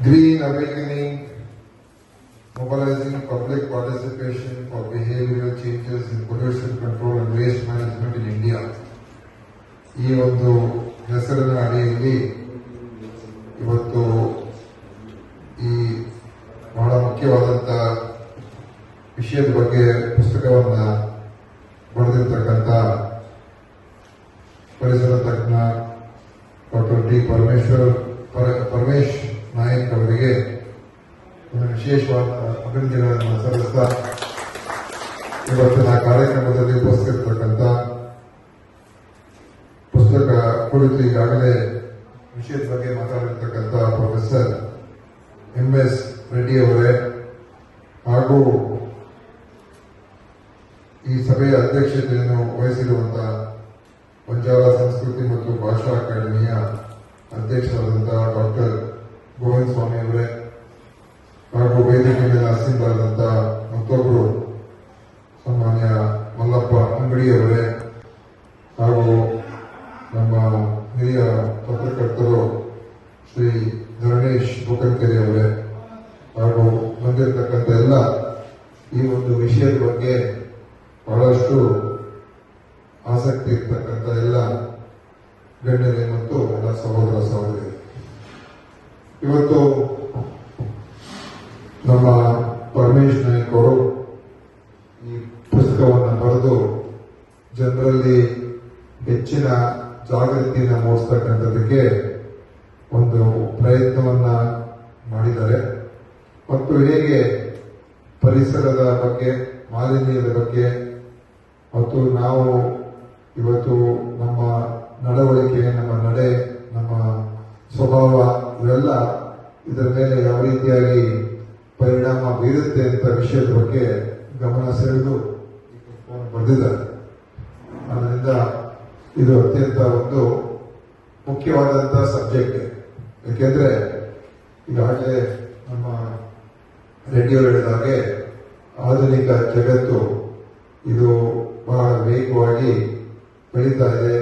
Green Awakening, mobilizing public participation for behavioral changes in pollution control and waste management in India. ಈ ಒಂದು ಹೆಸರಿನ ಅಡಿಯಲ್ಲಿ ಇವತ್ತು ಈ ಬಹಳ ಮುಖ್ಯವಾದಂಥ ವಿಷಯದ ಬಗ್ಗೆ ಪುಸ್ತಕವನ್ನು ಬರೆದಿರ್ತಕ್ಕಂಥ ಪರಿಸರ ತಜ್ಞ ಡಾಕ್ಟರ್ ಡಿ ಪರಮೇಶ್ ನಾಯಕ್ ಅವರಿಗೆ ವಿಶೇಷವಾದ ಅಭಿನಂದನೆಗಳನ್ನು ಸಲ್ಲಿಸ್ತಾ ಇವತ್ತಿನ ಕಾರ್ಯಕ್ರಮದಲ್ಲಿ ಉಪಸ್ಥಿತರ್ತಕ್ಕಂಥ ಪುಸ್ತಕ ಕುರಿತು ಈಗಾಗಲೇ ವಿಷಯದ ಬಗ್ಗೆ ಮಾತಾಡಿರ್ತಕ್ಕಂಥ ಪ್ರೊಫೆಸರ್ MS ರೆಡ್ಡಿ ಅವರೇ ಹಾಗೂ ಈ ಸಭೆಯ ಅಧ್ಯಕ್ಷತೆಯನ್ನು ವಹಿಸಿರುವಂತಹ ಬಂಜಾರ ಸಂಸ್ಕೃತಿ ಮತ್ತು ಭಾಷಾ ಅಕಾಡೆಮಿಯ ಅಧ್ಯಕ್ಷರಾದಂತಹ ಡಾಕ್ಟರ್ ಗೋವಿಂದ ಸ್ವಾಮಿ ಅವರೇ ಹಾಗೂ ವೇದಿಕೆ ಮೇಲೆ ಆಸೀನರಾದಂತಹ ಮತ್ತೊಬ್ಬರು ಸನ್ಮಾನ್ಯ ಮಲ್ಲಪ್ಪ ಅಂಗಡಿಯವರೇ ಹಾಗೂ ನಮ್ಮ ಹಿರಿಯ ಪತ್ರಕರ್ತರು ಶ್ರೀ ಧರಣೇಶ್ ಬುಕಂಕೆರೆ ಅವರೇ ಹಾಗೂ ಬಂದಿರತಕ್ಕಂಥ ಎಲ್ಲ ಈ ಒಂದು ವಿಷಯದ ಬಗ್ಗೆ ಬಹಳಷ್ಟು ಆಸಕ್ತಿ ಇರ್ತಕ್ಕಂಥ ಎಲ್ಲ ಗಣ್ಯರೇ ಮತ್ತು ಎಲ್ಲ ಸಹೋದರ ಸಹೋದರಿ, ಇವತ್ತು ನಮ್ಮ ಪರಮೇಶ್ ನಾಯಕ್ ಅವರು ಈ ಪುಸ್ತಕವನ್ನು ಬರೆದು ಜನರಲ್ಲಿ ಹೆಚ್ಚಿನ ಜಾಗೃತಿಯನ್ನು ಮೂಡಿಸ್ತಕ್ಕಂಥದ್ದಕ್ಕೆ ಒಂದು ಪ್ರಯತ್ನವನ್ನ ಮಾಡಿದ್ದಾರೆ ಮತ್ತು ಹೇಗೆ ಪರಿಸರದ ಬಗ್ಗೆ, ಮಾಲಿನ್ಯದ ಬಗ್ಗೆ ಮತ್ತು ನಾವು ಇವತ್ತು ನಮ್ಮ ನಡವಳಿಕೆ, ನಮ್ಮ ನಡೆ, ನಮ್ಮ ಸ್ವಭಾವ ಇವೆಲ್ಲ ಇದರ ಮೇಲೆ ಯಾವ ರೀತಿಯಾಗಿ ಪರಿಣಾಮ ಬೀರುತ್ತೆ ಅಂತ ವಿಷಯದ ಬಗ್ಗೆ ಗಮನ ಸೆಳೆದು ಬರೆದಿದ್ದಾರೆ. ಅದರಿಂದ ಇದು ಅತ್ಯಂತ ಒಂದು ಮುಖ್ಯವಾದಂತಹ ಸಬ್ಜೆಕ್ಟ್. ಏಕೆಂದ್ರೆ ಈಗಾಗಲೇ ನಮ್ಮ ರೆಡ್ಡಿಯವರು ಹೇಳಿದ ಹಾಗೆ ಆಧುನಿಕ ಜಗತ್ತು ಇದು ಬಹಳ ವೇಗವಾಗಿ ಬೆಳೀತಾ ಇದೆ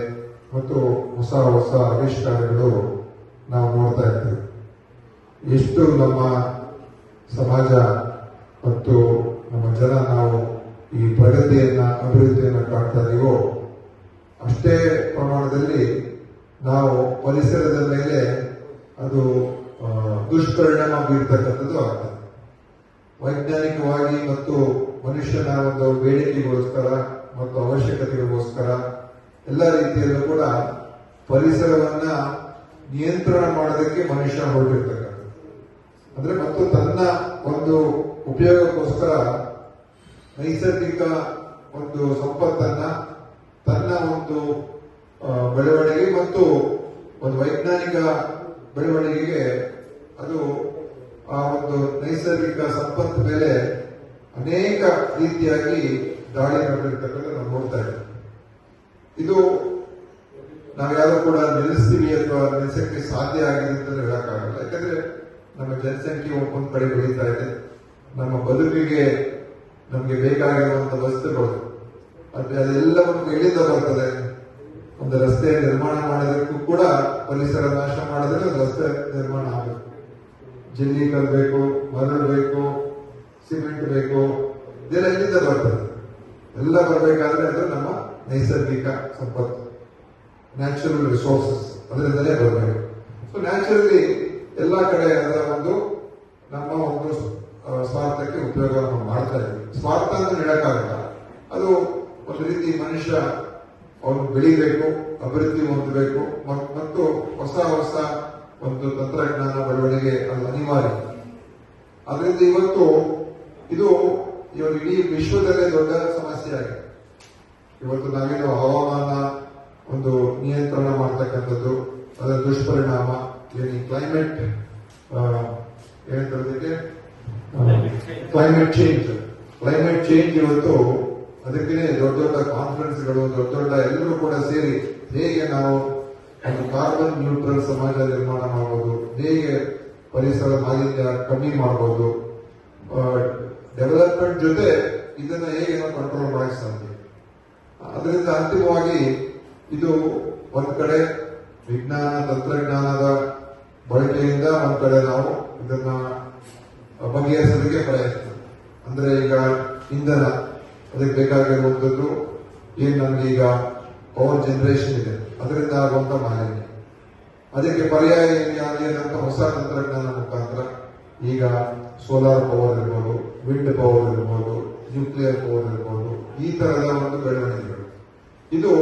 ಮತ್ತು ಹೊಸ ಹೊಸ ಆವಿಷ್ಕಾರಗಳು ನಾವು ನೋಡ್ತಾ ಇರ್ತೀವಿ. ಎಷ್ಟು ನಮ್ಮ ಸಮಾಜ ಮತ್ತು ನಮ್ಮ ಜನ ನಾವು ಈ ಪ್ರಗತಿಯನ್ನ, ಅಭಿವೃದ್ಧಿಯನ್ನು ಕಾಣ್ತಾ ಇದೀವೋ ಅಷ್ಟೇ ಪ್ರಮಾಣದಲ್ಲಿ ನಾವು ಪರಿಸರದ ಮೇಲೆ ಅದು ದುಷ್ಪರಿಣಾಮ ಬೀರ್ತಕ್ಕಂಥದ್ದು ಆಗ್ತದೆ. ವೈಜ್ಞಾನಿಕವಾಗಿ ಮತ್ತು ಮನುಷ್ಯನ ಒಂದು ಬೇಡಿಕೆಗೋಸ್ಕರ ಮತ್ತು ಅವಶ್ಯಕತೆಗಳಿಗೋಸ್ಕರ ಎಲ್ಲ ರೀತಿಯಲ್ಲೂ ಕೂಡ ಪರಿಸರವನ್ನ ನಿಯಂತ್ರಣ ಮಾಡೋದಕ್ಕೆ ಮನುಷ್ಯ ಹೊರಟಿರ್ತಕ್ಕಂಥದ್ದು. ಅಂದ್ರೆ ಮತ್ತು ತನ್ನ ಒಂದು ಉಪಯೋಗಕ್ಕೋಸ್ಕರ ನೈಸರ್ಗಿಕ ಒಂದು ಸಂಪತ್ತನ್ನ ತನ್ನ ಒಂದು ಬೆಳವಣಿಗೆ ಮತ್ತು ಒಂದು ವೈಜ್ಞಾನಿಕ ಬೆಳವಣಿಗೆಗೆ ಅದು ಆ ಒಂದು ನೈಸರ್ಗಿಕ ಸಂಪತ್ತು ಮೇಲೆ ಅನೇಕ ರೀತಿಯಾಗಿ ದಾಳಿ ಮಾಡಿರ್ತಕ್ಕಂಥ ನಾವು ನೋಡ್ತಾ ಇದ್ದೀವಿ. ಇದು ನಾವ್ಯಾರು ಕೂಡ ನಿಲ್ಲಿಸ್ತೀವಿ ಅಥವಾ ನಿಲ್ಲಿಸಕ್ಕೆ ಸಾಧ್ಯ ಆಗಿದೆ ಅಂತ ಹೇಳಕ್ಕಾಗಲ್ಲ. ಯಾಕಂದ್ರೆ ನಮ್ಮ ಜನಸಂಖ್ಯೆ ಒಂದ್ ಕಡೆ ಬೆಳೀತಾ ಇದೆ. ನಮ್ಮ ಬದುಕಿಗೆ ನಮಗೆ ಬೇಕಾಗಿರುವಂತ ವಸ್ತುಗಳು ಅದೆಲ್ಲವನ್ನು ಎಲ್ಲಿಂದ ಬರ್ತದೆ? ಒಂದು ರಸ್ತೆ ನಿರ್ಮಾಣ ಮಾಡೋದಕ್ಕೂ ಕೂಡ ಪರಿಸರ ನಾಶ ಮಾಡಿದ್ರೆ ಒಂದು ರಸ್ತೆ ನಿರ್ಮಾಣ ಆಗಬೇಕು. ಜಲ್ಲಿ ಕಲ್ಬೇಕು, ಮರಳು ಬೇಕು, ಸಿಮೆಂಟ್ ಬೇಕು, ಇದೆಲ್ಲ ಎಲ್ಲಿಂದ ಬರ್ತದೆ? ಎಲ್ಲ ಬರಬೇಕಾದ್ರೆ ಅದು ನಮ್ಮ ನೈಸರ್ಗಿಕ ಸಂಪತ್ತು, ನ್ಯಾಚುರಲ್ ರಿಸೋರ್ಸಸ್, ಅದರಿಂದಲೇ ಬರಬೇಕು. ಸೊ ನ್ಯಾಚುರಲಿ ಎಲ್ಲ ಕಡೆ ಅದರ ಒಂದು ನಮ್ಮ ಒಂದು ಸ್ವಾರ್ಥಕ್ಕೆ ಉಪಯೋಗ ನಾವು ಮಾಡ್ತಾ ಇದ್ದೀವಿ. ಸ್ವಾರ್ಥ ಅಂತ ಹೇಳಕ್ಕಾಗಲ್ಲ. ಅದು ಒಂದು ರೀತಿ ಮನುಷ್ಯ ಅವನು ಬೆಳಿಬೇಕು, ಅಭಿವೃದ್ಧಿ ಹೊಂದಬೇಕು ಮತ್ತು ಹೊಸ ಹೊಸ ಒಂದು ತಂತ್ರಜ್ಞಾನ ಬೆಳವಣಿಗೆ ಅದು ಅನಿವಾರ್ಯ. ಅದರಿಂದ ಇವತ್ತು ಇದು ಇಡೀ ವಿಶ್ವದಲ್ಲೇ ದೊಡ್ಡ ಸಮಸ್ಯೆ ಆಗಿದೆ. ಇವತ್ತು ನಾವೇನು ಹವಾಮಾನ ಒಂದು ನಿಯಂತ್ರಣ ಮಾಡ್ತಕ್ಕಂಥದ್ದು, ಅದರ ದುಷ್ಪರಿಣಾಮ ಏನು ಕ್ಲೈಮೇಟ್ ಏನಂತಂದ್ರೆ ಕ್ಲೈಮೇಟ್ ಚೇಂಜ್ ಇವತ್ತು ಅದಕ್ಕೆ ದೊಡ್ಡ ದೊಡ್ಡ ಕಾನ್ಫರೆನ್ಸ್ಗಳು, ದೊಡ್ಡ ದೊಡ್ಡ ಎಲ್ಲರೂ ಕೂಡ ಸೇರಿ ಹೇಗೆ ನಾವು ಒಂದು ಕಾರ್ಬನ್ ನ್ಯೂಟ್ರಲ್ ಸಮಾಜ ನಿರ್ಮಾಣ ಮಾಡಬಹುದು, ಹೇಗೆ ಪರಿಸರ ಮಾಲಿನ್ಯ ಕಮ್ಮಿ ಮಾಡಬಹುದು, ಡೆವಲಪ್ಮೆಂಟ್ ಜೊತೆ ಇದನ್ನ ಹೇಗೆ ನಾವು ಕಂಟ್ರೋಲ್ ಮಾಡಕ್ಕೆ ಸಾಧ್ಯ. ಅದರಿಂದ ಅಂತಿಮವಾಗಿ ಇದು ಒಂದ್ ಕಡೆ ವಿಜ್ಞಾನ ತಂತ್ರಜ್ಞಾನದ ಬಳಕೆಯಿಂದ ಒಂದ್ ಕಡೆ ನಾವು ಇದನ್ನ ಬಗೆಹರಿಸಲಿಕ್ಕೆ ಪ್ರಯತ್ನ. ಅಂದ್ರೆ ಈಗ ಇಂಧನ, ಅದಕ್ಕೆ ಬೇಕಾಗಿರುವಂತದ್ದು ಏನ್ ನಮ್ಗೆ ಈಗ ಪವರ್ ಜನರೇಷನ್ ಇದೆ, ಅದರಿಂದ ಆಗುವಂತ ಮಾಲಿನ್ಯ. ಅದಕ್ಕೆ ಪರ್ಯಾಯ ಏನಂತ ಹೊಸ ತಂತ್ರಜ್ಞಾನ ಮುಖಾಂತರ ಈಗ ಸೋಲಾರ್ ಪವರ್ ಇರ್ಬೋದು, ವಿಂಡ್ ಪವರ್ ಇರ್ಬೋದು, ನ್ಯೂಕ್ಲಿಯರ್ ಪವರ್ ಇರ್ಬೋದು, ಈ ತರದ ಒಂದು ಬೆಳವಣಿಗೆಗಳು. ಇದು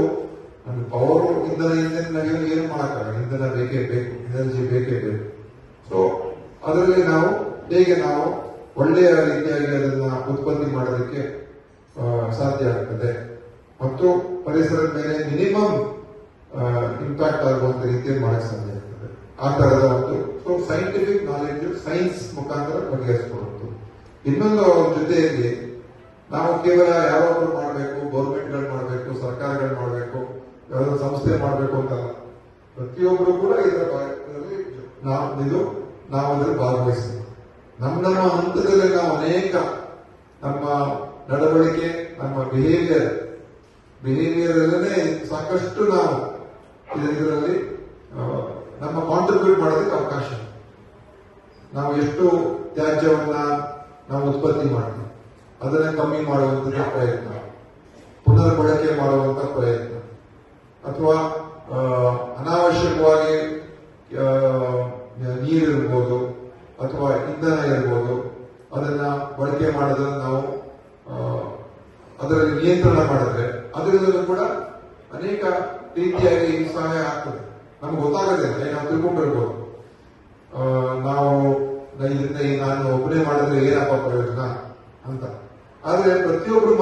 ನಮ್ಗೆ ಪವರ್ ಇಂಧನ ನಾವೇನು ಏನು ಮಾಡಕ್ಕಾಗಲ್ಲ, ಇಂಧನ ಬೇಕೇ ಬೇಕು, ಎನರ್ಜಿ ಬೇಕೇ ಬೇಕು. ಸೊ ಅದರಲ್ಲಿ ನಾವು ಹೇಗೆ ನಾವು ಒಳ್ಳೆಯ ರೀತಿಯಾಗಿ ಅದನ್ನ ಉತ್ಪತ್ತಿ ಮಾಡೋದಕ್ಕೆ ಸಾಧ್ಯ ಆಗ್ತದೆ ಮತ್ತು ಪರಿಸರದ ಮೇಲೆ ಮಿನಿಮಮ್ ಇಂಪ್ಯಾಕ್ಟ್ ಆಗುವಂತ ರೀತಿಯಲ್ಲಿ ಮಾಡಕ್ಕೆ ಸಾಧ್ಯ ಆಗ್ತದೆ. ಆ ತರದ ಒಂದು ಸೊ ಸೈಂಟಿಫಿಕ್ ನಾಲೆಡ್ಜ್ ಸೈನ್ಸ್ ಮುಖಾಂತರ ಬಗೆಹರಿಸಿಕೊಳ್ಳುವುದು. ಇನ್ನೊಂದು ಜೊತೆಯಲ್ಲಿ ನಾವು ಕೇವಲ ಯಾರೊಬ್ರು ಮಾಡಬೇಕು, ಗೌರ್ಮೆಂಟ್ಗಳು ಮಾಡಬೇಕು, ಸರ್ಕಾರಗಳು ಮಾಡಬೇಕು, ಯಾವ್ದಾದ್ರು ಸಂಸ್ಥೆ ಮಾಡಬೇಕು ಅಂತಲ್ಲ. ಪ್ರತಿಯೊಬ್ಬರು ಕೂಡ ಇದರಲ್ಲಿ ನಾವು ಅದ್ರಲ್ಲಿ ಭಾಗವಹಿಸಬೇಕು. ನಮ್ಮ ಹಂತದಲ್ಲಿ ನಾವು ಅನೇಕ ನಮ್ಮ ನಡವಳಿಕೆ, ನಮ್ಮ ಬಿಹೇವಿಯರ್ ಅಲ್ಲೇ ಸಾಕಷ್ಟು ನಾವು ಇದರಲ್ಲಿ ನಮ್ಮ ಕಾಂಟ್ರಿಬ್ಯೂಟ್ ಮಾಡೋದಕ್ಕೆ ಅವಕಾಶ. ನಾವು ಎಷ್ಟು ತ್ಯಾಜ್ಯವನ್ನ ನಾವು ಉತ್ಪತ್ತಿ ಮಾಡ್ತೀವಿ, ಅದನ್ನ ಕಮ್ಮಿ ಮಾಡುವಂತ ಪ್ರಯತ್ನ, ಪುನರ್ಬಳಕೆ ಮಾಡುವಂತ ಪ್ರಯತ್ನ, ಅಥವಾ ಅನಾವಶ್ಯಕವಾಗಿ ನೀರಿರ್ಬೋದು ಅಥವಾ ಇಂಧನ ಇರ್ಬೋದು, ಅದನ್ನ ಬಳಕೆ ಮಾಡೋದನ್ನ ನಾವು ಅದರಲ್ಲಿ ನಿಯಂತ್ರಣ ಮಾಡಿದ್ರೆ ಅದರಿಂದ ಕೂಡ ಅನೇಕ ರೀತಿಯಾಗಿ ಸಹಾಯ ಆಗ್ತದೆ. ನಮ್ಗೆ ಗೊತ್ತಾಗೋದಿಲ್ಲ, ನಾವು ತಿಳ್ಕೊಂಡಿರ್ಬೋದು ನಾವು ಇದರಿಂದ ನಾನು ಒಬ್ಬನೇ ಮಾಡಿದ್ರೆ ಏನಪ್ಪ ಪ್ರಯೋಜನ ಅಂತ. ಆದ್ರೆ ಪ್ರತಿಯೊಬ್ಬರು